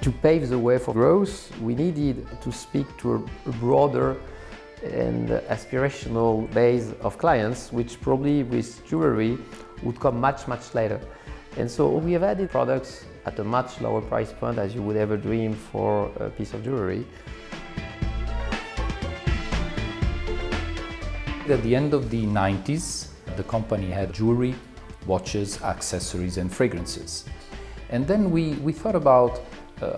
To pave the way for growth, we needed to speak to a broader and aspirational base of clients, which probably with jewelry would come much later. And so we have added products at a much lower price point as you would ever dream for a piece of jewelry. At the end of the 90s, the company had jewelry, watches, accessories and fragrances. And then we thought about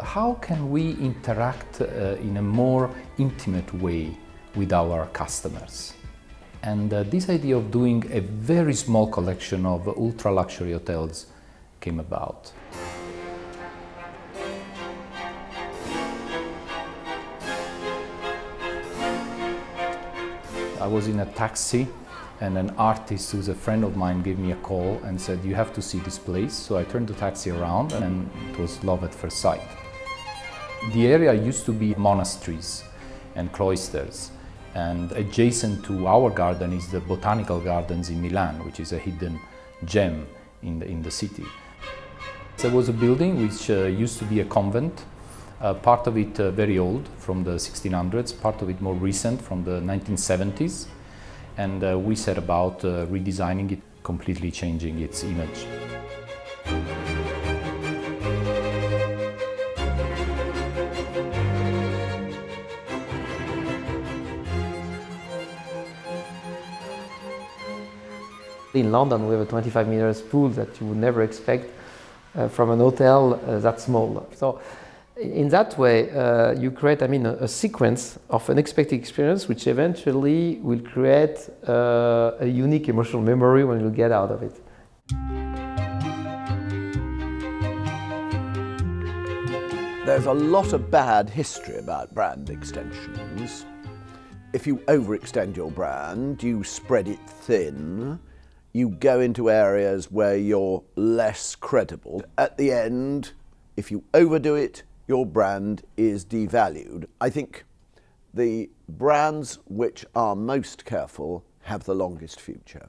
how can we interact in a more intimate way with our customers. And this idea of doing a very small collection of ultra-luxury hotels came about. I was in a taxi and an artist who's a friend of mine gave me a call and said, "You have to see this place." So I turned the taxi around and it was love at first sight. The area used to be monasteries and cloisters, and adjacent to our garden is the Botanical Gardens in Milan, which is a hidden gem in the city. There was a building which used to be a convent, part of it very old, from the 1600s, part of it more recent, from the 1970s. And we set about redesigning it, completely changing its image. In London, we have a 25 meters pool that you would never expect from an hotel that small. So in that way, you create, a sequence of unexpected experience, which eventually will create a unique emotional memory when you get out of it. There's a lot of bad history about brand extensions. If you overextend your brand, you spread it thin, you go into areas where you're less credible. At the end, if you overdo it, your brand is devalued. I think the brands which are most careful have the longest future.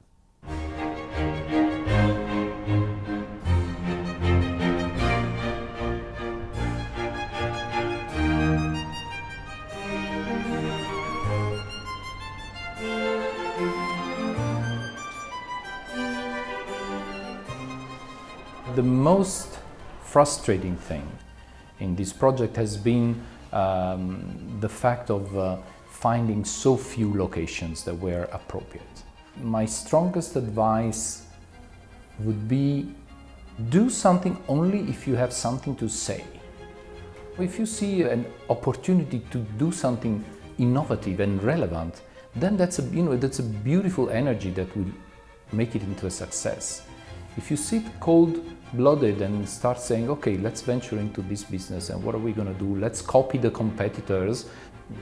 The most frustrating thing in this project has been the fact of finding so few locations that were appropriate. My strongest advice would be do something only if you have something to say. If you see an opportunity to do something innovative and relevant, then that's a beautiful energy that will make it into a success. If you sit cold-blooded and start saying, okay, let's venture into this business and what are we going to do? Let's copy the competitors.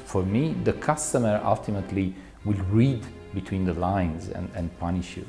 For me, the customer ultimately will read between the lines and punish you.